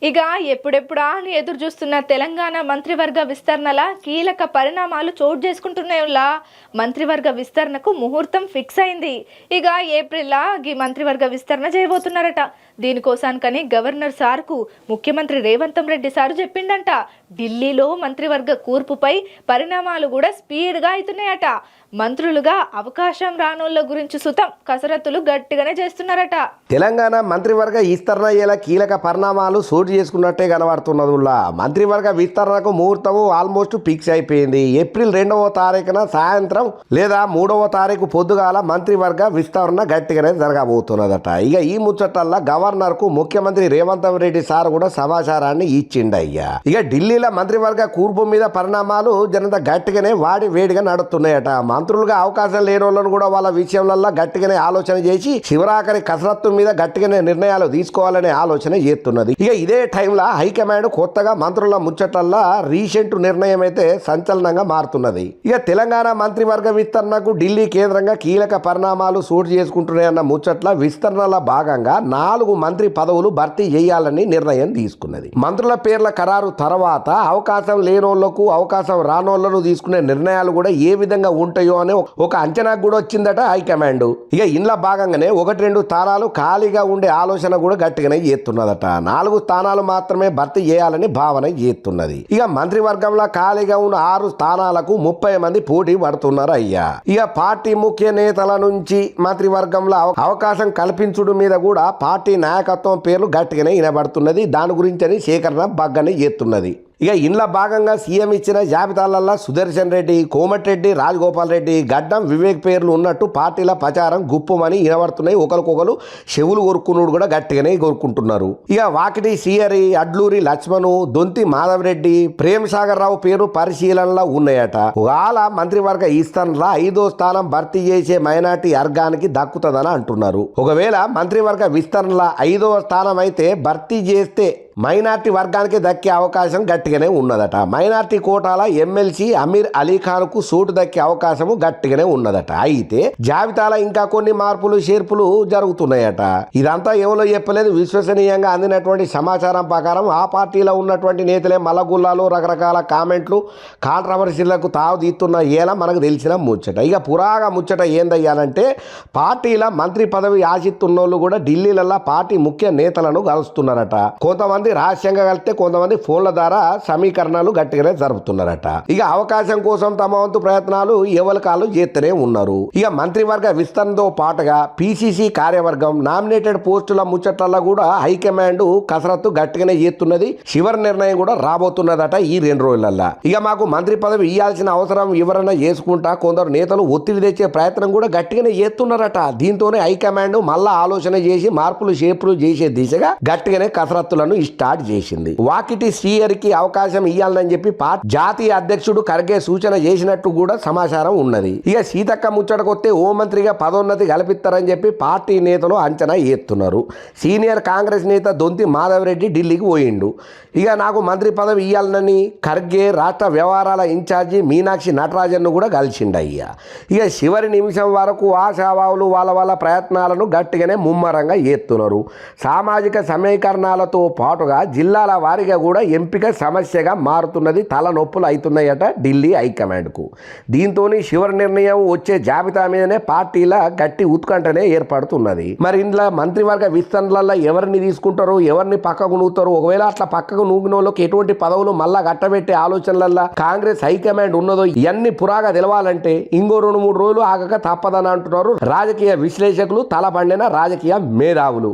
ఇక ఎప్పుడెప్పుడా అని ఎదురు చూస్తున్న తెలంగాణ మంత్రివర్గ విస్తరణల కీలక పరిణామాలు చోటు చేసుకుంటున్నాయిలా మంత్రివర్గ విస్తరణకు ముహూర్తం ఫిక్స్ అయింది. ఇక ఏప్రిల్లా ఈ మంత్రివర్గ విస్తరణ చేయబోతున్నారట. దీనికోసానికని గవర్నర్ సార్కు ముఖ్యమంత్రి రేవంత్ రెడ్డి సారు చెప్పిండంట. ఢిల్లీలో మంత్రివర్గ కూర్పుపై పరిణామాలు కూడా స్పీడ్గా అవుతున్నాయట. మంత్రులుగా అవకాశం రానోళ్ళ గురించి సుతం కసరత్తులు గట్టిగానే చేస్తున్నారట. తెలంగాణ మంత్రివర్గ విస్తరణ అయ్యేలా కీలక పరిణామాలు చోటు చేసుకున్నట్టే కనబడుతున్నది. మంత్రివర్గ విస్తరణకు ముహూర్తము ఆల్మోస్ట్ ఫిక్స్ అయిపోయింది. ఏప్రిల్ 2వ తారీఖున సాయంత్రం లేదా 3వ తారీఖు పొద్దుగాల మంత్రివర్గ విస్తరణ గట్టిగానే జరగబోతున్నదట. ఇక ఈ ముచ్చటల్లా గవర్నర్ కు ముఖ్యమంత్రి రేవంత్ రెడ్డి సార్ కూడా సమాచారాన్ని ఇచ్చిండయ్యా. ఇక ఢిల్లీలో మంత్రివర్గ కూర్పు మీద పరిణామాలు జనంత గట్టిగానే వాడి వేడిగా నడుస్తున్నాయట. మంత్రులుగా అవకాశం లేని వాళ్ళను కూడా వాళ్ళ విషయంలో గట్టిగానే ఆలోచన చేసి శివరాకరి కసరత్తు మీద గట్టిగానే నిర్ణయాలు తీసుకోవాలనే ఆలోచన చేస్తున్నది. ఇక ఇదే టైంలో హైకమాండ్ కొత్తగా మంత్రుల ముచ్చటల్లా రీసెంట్ నిర్ణయం అయితే సంచలనంగా మారుతున్నది. ఇక తెలంగాణ మంత్రివర్గ విస్తరణకు ఢిల్లీ కేంద్రంగా కీలక పరిణామాలు చోటు చేసుకుంటున్నాయన్న ముచ్చట్ల విస్తరణల భాగంగా 4 మంత్రి పదవులు భర్తీ చేయాలని నిర్ణయం తీసుకున్నది. మంత్రుల పేర్ల ఖరారు తర్వాత అవకాశం లేనోళ్లకు అవకాశం రానోళ్లను తీసుకునే నిర్ణయాలు కూడా ఏ విధంగా ఉంటాయో అనే ఒక అంచనాకు కూడా వచ్చిందట హైకమాండ్. ఇక ఇంట్లో భాగంగానే 1-2 స్థానాలు ఖాళీగా ఉండే ఆలోచన కూడా గట్టిగానే చేస్తున్నదట. 4 స్థానాలు మాత్రమే భర్తీ చేయాలని భావన చేస్తున్నది. ఇక మంత్రివర్గంలో ఖాళీగా ఉన్న 6 స్థానాలకు 30 మంది పోటీ పడుతున్నారు అయ్యా. ఇక పార్టీ ముఖ్య నేతల నుంచి మంత్రివర్గంలో అవకాశం కల్పించుడు మీద కూడా పార్టీ నాయకత్వం పేర్లు గట్టిగానే వినబడుతున్నది. దాని గురించి అని సేకరణ బగ్గనే చేస్తున్నది. ఇక ఇంట్లో భాగంగా సీఎం ఇచ్చిన జాబితాలల్లో సుదర్శన్ రెడ్డి, కోమటిరెడ్డి, రాజగోపాల్ రెడ్డి, గడ్డం వివేక్ పేర్లు ఉన్నట్టు పార్టీల ప్రచారం గుప్పమని వినబడుతున్నాయి. ఒకరికొకరు చెవులు కొరుక్కునుడు కూడా గట్టిగానే కోరుకుంటున్నారు. ఇక వాకిటి శ్రీహరి, అడ్లూరి లక్ష్మణు, దొంతి మాధవరెడ్డి, ప్రేమ్ సాగర్ రావు పేరు పరిశీలనలో ఉన్నాయట. వాళ్ళ మంత్రివర్గ విస్తరణలో 5వ స్థానం భర్తీ చేసే మైనార్టీ వర్గానికి దక్కుతుందని అంటున్నారు. ఒకవేళ మంత్రివర్గ విస్తరణలో 5వ స్థానం అయితే భర్తీ చేస్తే మైనార్టీ వర్గానికి దక్కే అవకాశం గట్టిగానే ఉన్నదట. మైనార్టీ కోటాల ఎమ్మెల్సీ అమీర్ అలీ ఖాన్ కు సూటు దక్కే అవకాశము గట్టిగానే ఉన్నదట. అయితే జాబితాలో ఇంకా కొన్ని మార్పులు చేర్పులు జరుగుతున్నాయట. ఇదంతా ఎవరో చెప్పలేదు. విశ్వసనీయంగా అందినటువంటి సమాచారం ప్రకారం ఆ పార్టీలో ఉన్నటువంటి నేతలే మల్లగుల్లాలు రకరకాల కామెంట్లు కాంట్రవర్సీలకు తావు తీస్తున్న ఏలా మనకు తెలిసిన ముచ్చట. ఇక పురాగా ముచ్చట ఏందయ్యానంటే పార్టీల మంత్రి పదవి ఆశిస్తున్నోళ్ళు కూడా ఢిల్లీలలో పార్టీ ముఖ్య నేతలను కలుస్తున్నారట. కొంతమంది రహస్యంగా కలిస్తే కొంతమంది ఫోన్ల ద్వారా సమీకరణాలు గట్టిగానే జరుపుతున్నారట. ఇక అవకాశం కోసం తమ వంతు ప్రయత్నాలు ఎవరికాలు చేస్తూనే ఉన్నారు. ఇక మంత్రివర్గ విస్తరణతో పాటుగా పిసిసి కార్యవర్గం నామినేటెడ్ పోస్టుల ముచ్చట్లలో కూడా హైకమాండ్ కసరత్తు గట్టిగానే చేస్తున్నది. చివరి నిర్ణయం కూడా రాబోతున్నదట ఈ 2 రోజులల్లా. ఇక మాకు మంత్రి పదవి ఇవ్వాల్సిన అవసరం వివరణ చేసుకుంటా కొందరు నేతలు ఒత్తిడి తెచ్చే ప్రయత్నం కూడా గట్టిగానే చేస్తున్నారట. దీంతోనే హైకమాండ్ మళ్ళా ఆలోచన చేసి మార్పులు చేర్పులు చేసే దిశగా గట్టిగానే కసరత్తులను స్టార్ట్ చేసింది. వాకిటి శ్రీహరికి అవకాశం ఇవ్వాలని చెప్పి జాతీయ అధ్యక్షుడు ఖర్గే సూచన చేసినట్టు కూడా సమాచారం ఉన్నది. ఇక సీతక్క ముచ్చటకొస్తే హోంమంత్రిగా పదోన్నతి కల్పిస్తారని చెప్పి పార్టీ నేతలు అంచనా వేస్తున్నారు. సీనియర్ కాంగ్రెస్ నేత దొంతి మాధవరెడ్డి ఢిల్లీకి పోయిండు. ఇక నాకు మంత్రి పదవి ఇవ్వాలని ఖర్గే రాష్ట్ర వ్యవహారాల ఇన్ఛార్జి మీనాక్షి నటరాజన్ను కూడా కలిసిండయ్యా. ఇక చివరి నిమిషం వరకు ఆశావాహులు వాళ్ళ ప్రయత్నాలను గట్టిగానే ముమ్మరంగా చేస్తున్నారు. సామాజిక సమీకరణాలతో పాటుగా జిల్లాల వారీగా కూడా ఎంపిక సమస్యగా మారుతున్నది. తలనొప్పులు అవుతున్నాయట ఢిల్లీ హైకమాండ్కు. దీంతో చివరి నిర్ణయం వచ్చే జాబితా మీదనే పార్టీల గట్టి ఉత్కంఠనే ఏర్పడుతున్నది. మరి ఇందులో మంత్రివర్గ విస్తరణలలో ఎవరిని తీసుకుంటారో ఎవరిని పక్కకు నూగుతారో, ఒకవేళ అట్లా పక్కకు నూగిన వాళ్ళకి ఎటువంటి పదవులు మళ్ళా గట్టబెట్టే ఆలోచనలల్లో కాంగ్రెస్ హైకమాండ్ ఉన్నదో ఇవన్నీ పురాగా తెలవాలంటే ఇంకో 2-3 రోజులు ఆగక తప్పదని అంటున్నారు రాజకీయ విశ్లేషకులు, తలపండిన రాజకీయ మేధావులు.